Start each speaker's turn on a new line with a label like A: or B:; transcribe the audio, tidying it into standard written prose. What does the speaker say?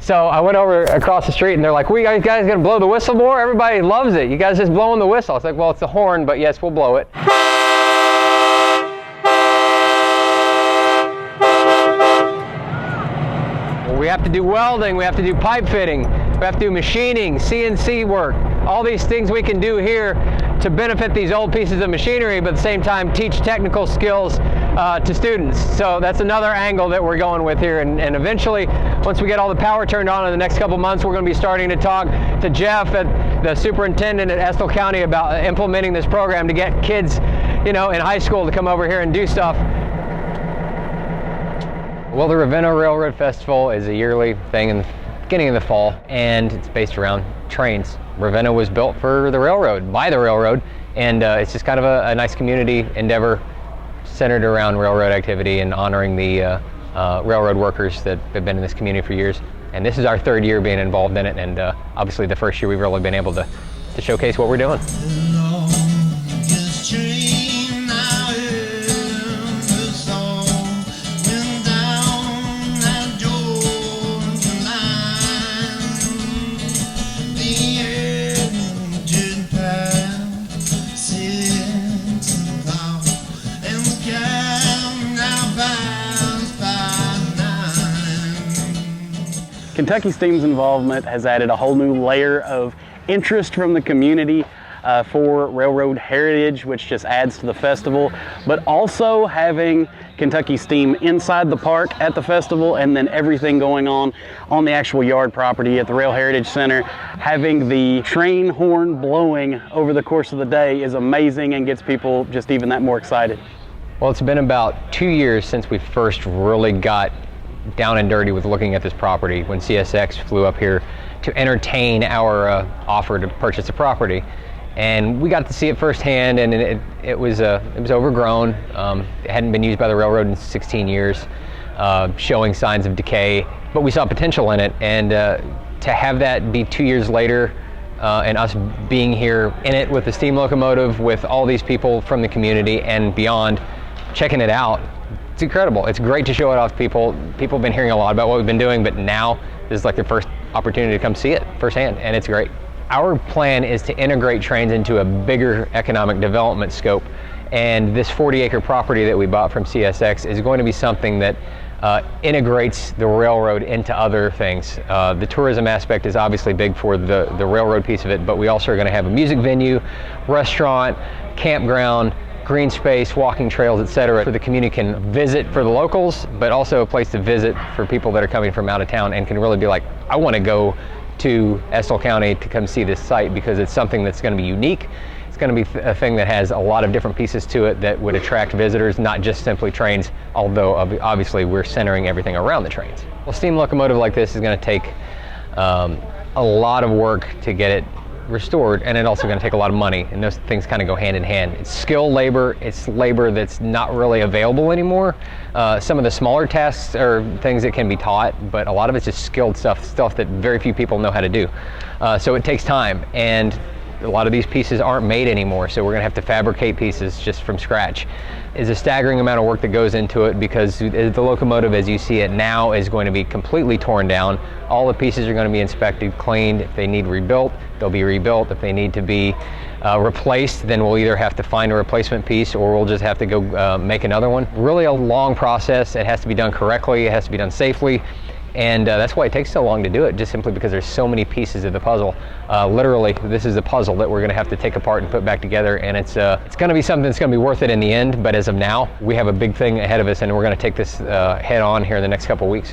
A: So I went over across the street and they're like, "We guys gonna blow the whistle more? Everybody loves it. You guys just blowing the whistle." I was like, "Well, it's the horn, but yes, we'll blow it." We have to do welding, we have to do pipe fitting, we have to do machining, CNC work, all these things we can do here to benefit these old pieces of machinery, but at the same time teach technical skills to students. So that's another angle that we're going with here, and eventually, once we get all the power turned on in the next couple months, we're going to be starting to talk to Jeff, the superintendent at Estill County, about implementing this program to get kids, in high school to come over here and do stuff. Well, the Ravenna Railroad Festival is a yearly thing in the beginning of the fall, and it's based around trains. Ravenna was built for the railroad, by the railroad, and it's just kind of a nice community endeavor centered around railroad activity and honoring the railroad workers that have been in this community for years. And this is our third year being involved in it, and obviously the first year we've really been able to showcase what we're doing.
B: Kentucky Steam's involvement has added a whole new layer of interest from the community for railroad heritage, which just adds to the festival, but also having Kentucky Steam inside the park at the festival, and then everything going on the actual yard property at the Rail Heritage Center. Having the train horn blowing over the course of the day is amazing and gets people just even that more excited.
A: Well, it's been about 2 years since we first really got down and dirty with looking at this property, when CSX flew up here to entertain our offer to purchase the property. And we got to see it firsthand, and it was overgrown. It hadn't been used by the railroad in 16 years, showing signs of decay, but we saw potential in it. And to have that be 2 years later, and us being here in it with the steam locomotive, with all these people from the community and beyond checking it out, it's incredible. It's great to show it off to people. People have been hearing a lot about what we've been doing, but now this is like their first opportunity to come see it firsthand, and it's great. Our plan is to integrate trains into a bigger economic development scope, and this 40-acre property that we bought from CSX is going to be something that integrates the railroad into other things. The tourism aspect is obviously big for the railroad piece of it, but we also are going to have a music venue, restaurant, campground, green space, walking trails, etc. so the community can visit for the locals, but also a place to visit for people that are coming from out of town and can really be like, I want to go to Estill County to come see this site, because it's something that's going to be unique. It's going to be a thing that has a lot of different pieces to it that would attract visitors, not just simply trains, although obviously we're centering everything around the trains. Well, steam locomotive like this is going to take a lot of work to get it restored, and it's also going to take a lot of money, and those things kind of go hand in hand. It's skilled labor, it's labor that's not really available anymore. Some of the smaller tasks are things that can be taught, but a lot of it's just skilled stuff that very few people know how to do. So it takes time, and a lot of these pieces aren't made anymore, so we're going to have to fabricate pieces just from scratch. It's a staggering amount of work that goes into it, because the locomotive as you see it now is going to be completely torn down. All the pieces are going to be inspected, cleaned. If they need rebuilt, they'll be rebuilt. If they need to be replaced, then we'll either have to find a replacement piece, or we'll just have to go make another one. Really a long process. It has to be done correctly. It has to be done safely. And that's why it takes so long to do it, just simply because there's so many pieces of the puzzle. Literally, this is the puzzle that we're going to have to take apart and put back together, and it's going to be something that's going to be worth it in the end. But as of now, we have a big thing ahead of us, and we're going to take this head on here in the next couple weeks.